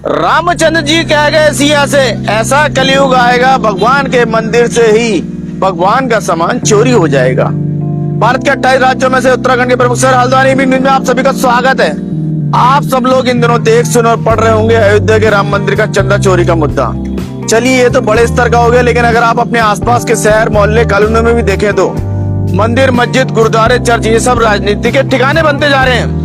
रामचंद्र जी कह गए सिया से, ऐसा कलयुग आएगा भगवान के मंदिर से ही भगवान का सामान चोरी हो जाएगा। भारत के 28 राज्यों में से उत्तराखंड के प्रमुख शहर हल्द्वानी में आप सभी का स्वागत है। आप सब लोग इन दिनों देख सुन और पढ़ रहे होंगे अयोध्या के राम मंदिर का चंदा चोरी का मुद्दा। चलिए ये तो बड़े स्तर का हो गया, लेकिन अगर आप अपने आसपास के शहर मोहल्ले कॉलोनियों में भी देखें तो मंदिर मस्जिद गुरुद्वारे चर्च ये सब राजनीति के ठिकाने बनते जा रहे हैं।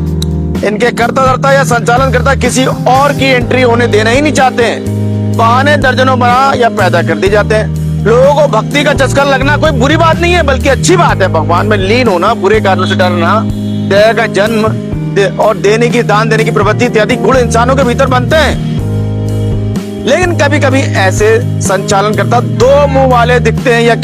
इनके कर्ता धर्ता या संचालन करता किसी और की एंट्री होने देना ही नहीं चाहते हैं। बहाने दर्जनों बना या पैदा कर दी जाते हैं। लोगों को भक्ति का चस्का लगना कोई बुरी बात नहीं है, बल्कि अच्छी बात है। भगवान में लीन होना, बुरे कारणों से डरना, दया का जन्म और देने की दान देने की प्रवृत्ति इत्यादि गुण इंसानों के भीतर बनते हैं। लेकिन कभी कभी ऐसे संचालन करता दो मुंह वाले दिखते हैं या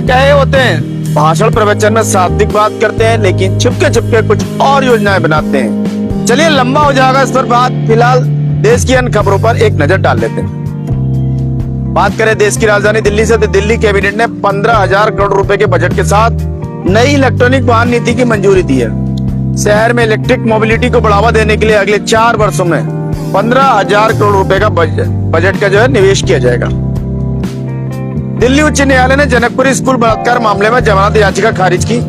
कहे होते हैं। भाषण प्रवचन में सात्विक बात करते हैं, लेकिन छुपके कुछ और योजनाएं बनाते हैं। चलिए लंबा हो जाएगा इस पर बात, फिलहाल देश की अन्य खबरों पर एक नजर डाल लेते हैं। बात करें देश की राजधानी दिल्ली से, तो दिल्ली कैबिनेट ने 15,000 करोड़ रुपए के बजट के साथ नई इलेक्ट्रॉनिक वाहन नीति की मंजूरी दी है। शहर में इलेक्ट्रिक मोबिलिटी को बढ़ावा देने के लिए अगले 4 वर्षों में 15,000 करोड़ रुपए का बजट का जो है निवेश किया जाएगा। दिल्ली उच्च न्यायालय ने जनकपुरी स्कूल बलात्कार मामले में जमानत याचिका खारिज की,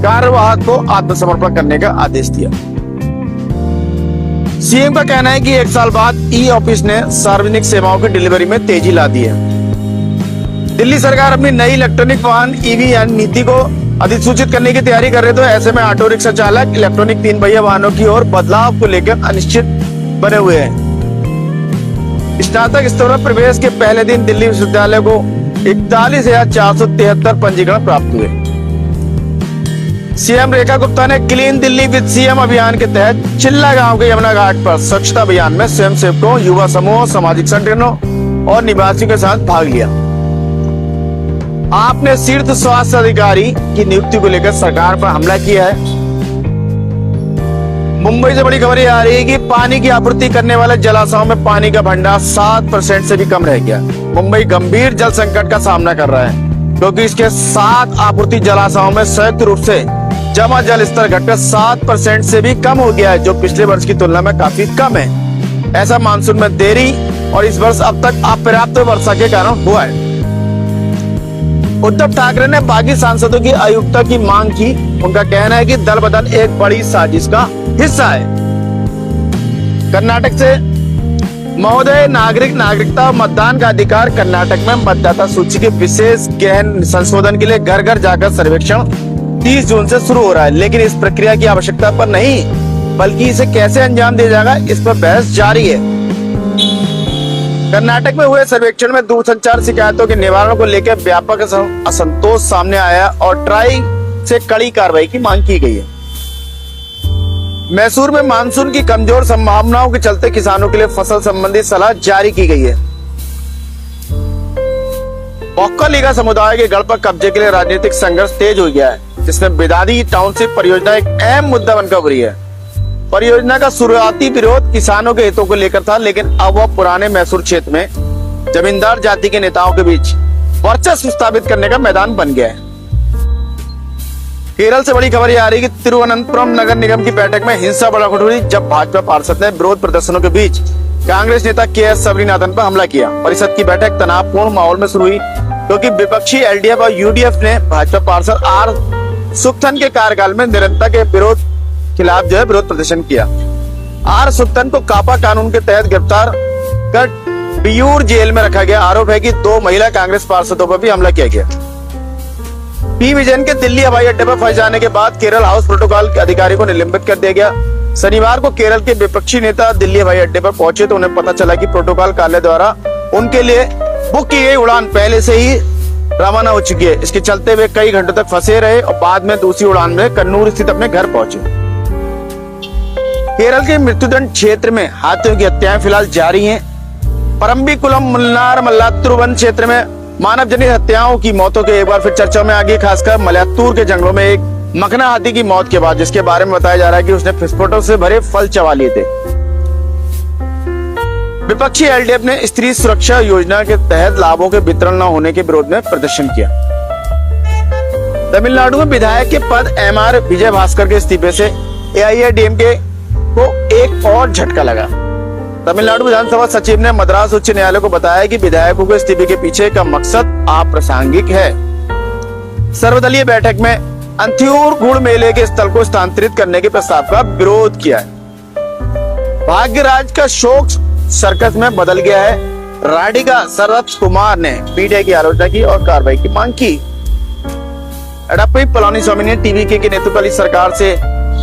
कार्यवाहक को आत्मसमर्पण करने का आदेश दिया। सीएम का कहना है कि 1 साल बाद ई ऑफिस ने सार्वजनिक सेवाओं की डिलीवरी में तेजी ला दी है। दिल्ली सरकार अपनी नई इलेक्ट्रॉनिक वाहन ईवी नीति को अधिसूचित करने की तैयारी कर रहे, तो ऐसे में ऑटो रिक्शा चालक इलेक्ट्रॉनिक 3 पहिया वाहनों की ओर बदलाव को लेकर अनिश्चित बने हुए हैं। स्नातक स्तर पर प्रवेश के पहले दिन दिल्ली विश्वविद्यालय को 41,473 पंजीकरण प्राप्त हुए। सीएम रेखा गुप्ता ने क्लीन दिल्ली विद सीएम अभियान के तहत चिल्ला गांव के यमुना घाट पर स्वच्छता अभियान में स्वयं सेवकों, युवा समूहों, सामाजिक संगठनों और निवासियों के साथ भाग लिया। आपने तीर्थ स्वास्थ्य अधिकारी की नियुक्ति को लेकर सरकार पर हमला किया है। मुंबई से बड़ी खबर आ रही है कि पानी की आपूर्ति करने वाले जलाशयों में पानी का भंडार 7% से भी कम रह गया। मुंबई गंभीर जल संकट का सामना कर रहा है, क्योंकि इसके 7 आपूर्ति जलाशयों में संयुक्त रूप से जमा जल स्तर घटकर 7% से भी कम हो गया है, जो पिछले वर्ष की तुलना में काफी कम है। ऐसा मानसून में देरी और इस वर्ष अब तक अपर्याप्त वर्षा के कारण हुआ है। उद्धव ठाकरे ने बागी सांसदों की आयुक्ता की मांग की। उनका कहना है कि दल बदल एक बड़ी साजिश का हिस्सा है। कर्नाटक से महोदय, नागरिकता और मतदान का अधिकार। कर्नाटक में मतदाता सूची के विशेष गहन संशोधन के लिए घर घर जाकर सर्वेक्षण 30 जून से शुरू हो रहा है, लेकिन इस प्रक्रिया की आवश्यकता पर नहीं, बल्कि इसे कैसे अंजाम दिया जाएगा इस पर बहस जारी है। कर्नाटक में हुए सर्वेक्षण में दूरसंचार शिकायतों के निवारण को लेकर व्यापक असंतोष सामने आया और ट्राई से कड़ी कार्रवाई की मांग की गई है। मैसूर में मानसून की कमजोर संभावनाओं के चलते किसानों के लिए फसल संबंधी सलाह जारी की गई है। बौक्का समुदाय के गढ़ पर कब्जे के लिए राजनीतिक संघर्ष तेज हो गया है, जिसमें बिदादी टाउनशिप परियोजना एक अहम मुद्दा बनकर उभरी है। परियोजना का शुरुआती विरोध किसानों के हितों को लेकर था, लेकिन अब वह पुराने मैसूर क्षेत्र में जमींदार जाति के नेताओं के बीच वर्चस्व स्थापित करने का मैदान बन गया है। केरल से बड़ी खबर आ रही है कि तिरुवनंतपुरम नगर निगम की बैठक में हिंसा भड़क हुई, जब भाजपा पार्षद ने विरोध प्रदर्शनों के बीच कांग्रेस नेता के.एस. सबरीनाथन पर हमला किया। परिषद की बैठक तनावपूर्ण माहौल में शुरू हुई, क्योंकि विपक्षी एलडीएफ और यूडीएफ ने भाजपा पार्षद आर. सुक्थन के कार्यकाल में निरंतर के विरोध खिलाफ जो है विरोध प्रदर्शन किया। आर. सुक्थन को कापा कानून के तहत गिरफ्तार कर बियूर जेल में रखा गया। आरोप है कि 2 महिला कांग्रेस पार्षदों पर भी हमला किया गया। पी विजयन के दिल्ली हवाई अड्डे पर फंस जाने के बाद केरल हाउस प्रोटोकॉल के अधिकारी को निलंबित कर दिया गया। शनिवार को केरल के विपक्षी नेता दिल्ली हवाई अड्डे पर पहुंचे तो उन्हें पता चला कि प्रोटोकॉल कार्यालय द्वारा उनके लिए बुक की गई उड़ान पहले से ही रवाना हो चुकी है। इसके चलते वे कई घंटों तक फंसे रहे और बाद में दूसरी उड़ान में कन्नूर स्थित अपने घर पहुंचे। केरल के मृत्युदंड क्षेत्र में हाथियों की हत्याएं फिलहाल जारी हैं। परम्बिकुलम मुन्नार मल्लात्तुर वन क्षेत्र में मानव जनित हत्याओं की मौतों के एक बार फिर चर्चा में आ गई, खासकर मलयात्तूर के जंगलों में एक मखना हाथी की मौत के बाद, जिसके बारे में बताया जा रहा है कि उसने विस्फोटों से भरे फल चबा लिए थे। विपक्षी एलडीएफ ने स्त्री सुरक्षा योजना के तहत लाभों के वितरण न होने के विरोध में प्रदर्शन किया। तमिलनाडु में विधायक के पद एमआर विजय भास्कर के इस्तीफे से एआईएडीएमके को एक और झटका लगा। तमिलनाडु विधानसभा सचिव ने मद्रास उच्च न्यायालय को बताया कि विधायकों के इस्तीफे के पीछे का मकसद अप्रासंगिक है। सर्वदलीय बैठक में अंथियूर गुड़ मेले के स्थल को स्थानांतरित करने के प्रस्ताव का विरोध किया है। भाग्यराज का शोक सर्कस में बदल गया है। राडिगा शरद कुमार ने पीटीआई की आलोचना की और कार्रवाई की मांग की। एडप्पी पलानीस्वामी ने टीवीके की नेतृत्व वाली सरकार से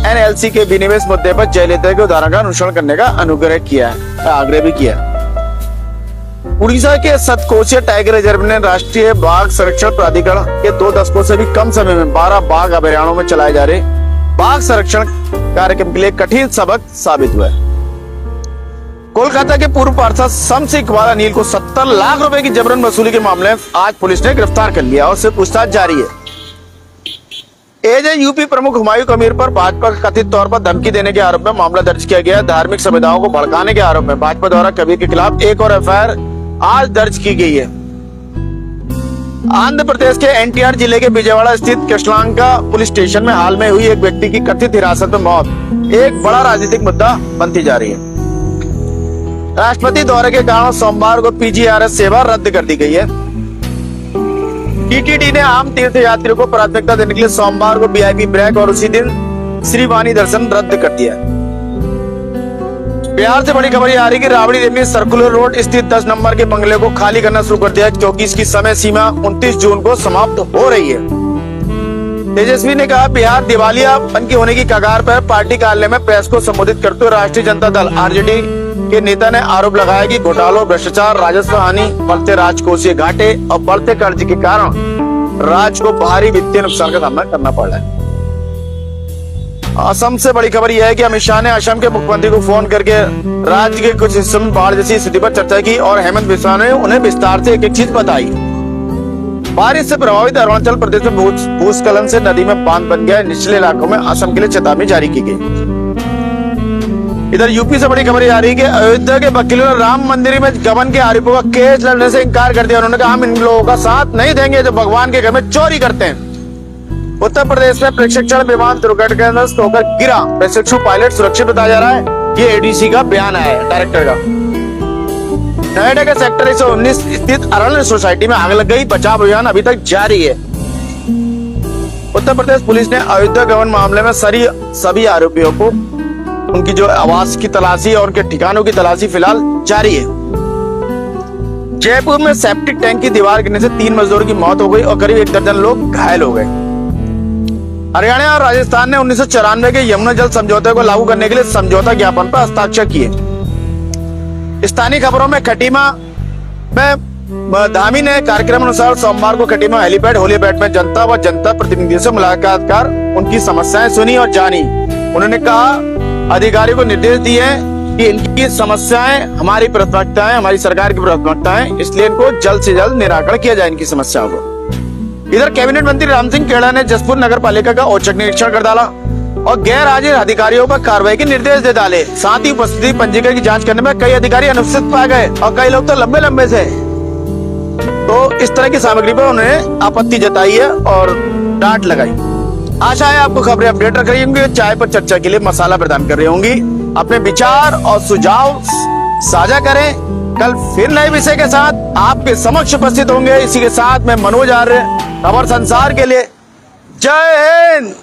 एनएलसी के विनिवेश मुद्दे पर जयललिता के उदाहरण का अनुसरण करने का आग्रह भी किया। उड़ीसा के सतकोशिया टाइगर रिजर्व ने राष्ट्रीय बाघ संरक्षण प्राधिकरण के 2 दशकों से भी कम समय में 12 बाघ अभयारण्यों में चलाए जा रहे बाघ संरक्षण कार्यक्रम के लिए कठिन सबक साबित हुआ है। कोलकाता के पूर्व पार्षद शम्स इकबाल अनिल को 70 लाख रुपए की जबरन वसूली के मामले में आज पुलिस ने गिरफ्तार कर लिया और उससे पूछताछ जारी है। एजेयूपी प्रमुख हुमायूं कबीर पर भाजपा का कथित तौर पर धमकी देने के आरोप में मामला दर्ज किया गया। धार्मिक संविधाओं को भड़काने के आरोप में भाजपा द्वारा कबीर के खिलाफ एक और एफआईआर आज दर्ज की गई है। आंध्र प्रदेश के एनटीआर जिले के विजयवाड़ा स्थित कृष्णलंका पुलिस स्टेशन में हाल में हुई एक व्यक्ति की कथित हिरासत में मौत एक बड़ा राजनीतिक मुद्दा बनती जा रही है। राष्ट्रपति दौरे के कारण सोमवार को पीजीआरएस सेवा रद्द कर दी गई है। टीटीडी ने आम तीर्थ यात्रियों को प्राथमिकता देने के लिए सोमवार को वीआईपी ब्रेक और उसी दिन श्रीवाणी दर्शन रद्द कर दिया। बिहार से बड़ी खबर ये आ रही कि राबड़ी देवी ने सर्कुलर रोड स्थित 10 नंबर के बंगले को खाली करना शुरू कर दिया क्योंकि इसकी समय सीमा 29 जून को समाप्त हो रही है। तेजस्वी ने कहा बिहार दिवालियापन की होने की कगार पर। पार्टी कार्यालय में प्रेस को संबोधित करते हुए राष्ट्रीय जनता दल आरजेडी के नेता ने आरोप लगाया कि घोटालों, भ्रष्टाचार, राजस्व हानि, बढ़ते राजकोषीय घाटे और बढ़ते कर्ज के कारण राज्य को भारी वित्तीय नुकसान का सामना करना पड़ रहा है। असम से बड़ी खबर यह है कि अमित शाह ने असम के मुख्यमंत्री को फोन करके राज्य के कुछ हिस्सों में बाढ़ जैसी स्थिति पर चर्चा की और हेमंत बिस्वा ने उन्हें विस्तार से एक चीज बताई। बारिश से प्रभावित अरुणाचल प्रदेश में भूस्खलन से नदी में बांध बन गया। निचले इलाकों में असम के लिए चेतावनी जारी की गई। इधर यूपी से बड़ी खबर आ रही है कि अयोध्या के वकीलों ने राम मंदिर में गबन के आरोपों का केस लड़ने से इनकार कर दिया। उन्होंने कहा हम इन लोगों का साथ नहीं देंगे जो भगवान के घर में चोरी करते हैं। उत्तर प्रदेश में प्रशिक्षण विमान दुर्घटनाग्रस्त होकर गिरा। प्रशिक्षु पायलट सुरक्षित बताया जा रहा है। ये एडीसी का बयान आया है, डायरेक्टर का। नोएडा के सेक्टर 119 स्थित अरण्य सोसाइटी में आग लग गई। बचाव अभियान अभी तक जारी है। उत्तर प्रदेश पुलिस ने अयोध्या गबन मामले में सभी आरोपियों को उनकी जो आवास की तलाशी और उनके ठिकानों की तलाशी फिलहाल जारी है। जयपुर में सेप्टिक टैंक की दीवार गिरने से 3 मजदूरों की मौत हो गई और करीब 1 दर्जन लोग घायल हो गए। हरियाणा और राजस्थान ने 1994 के यमुना जल समझौते को लागू करने के लिए समझौता ज्ञापन पर हस्ताक्षर किए। स्थानीय खबरों में खटीमा में धामी ने कार्यक्रम अनुसार सोमवार को खटीमा हेलीपैड होलीपैड में जनता व जनता प्रतिनिधियों से मुलाकात कर उनकी समस्याएं सुनी और जानी। उन्होंने कहा अधिकारियों को निर्देश दिए कि इनकी समस्याएं हमारी प्राथमिकता है, हमारी सरकार की प्राथमिकता है, इसलिए इनको जल्द से जल्द निराकरण किया जाए इनकी समस्याओं को। इधर कैबिनेट मंत्री राम सिंह खेड़ा ने जसपुर नगर पालिका का औचक निरीक्षण कर डाला और गैर हाजिर अधिकारियों पर कार्रवाई के निर्देश दे डाले। साथ ही उपस्थिति पंजीकरण की जांच करने में कई अधिकारी अनुपस्थित पाए गए और कई लोग तो लंबे से। तो इस तरह की सामग्री पर उन्होंने आपत्ति जताई है और डांट लगाई। आशा है आपको खबरें अपडेट रख रही होंगी, चाय पर चर्चा के लिए मसाला प्रदान कर रही होंगी। अपने विचार और सुझाव साझा करें। कल फिर नए विषय के साथ आपके समक्ष उपस्थित होंगे। इसी के साथ मैं मनोज आर्य, खबर संसार के लिए जय हिंद।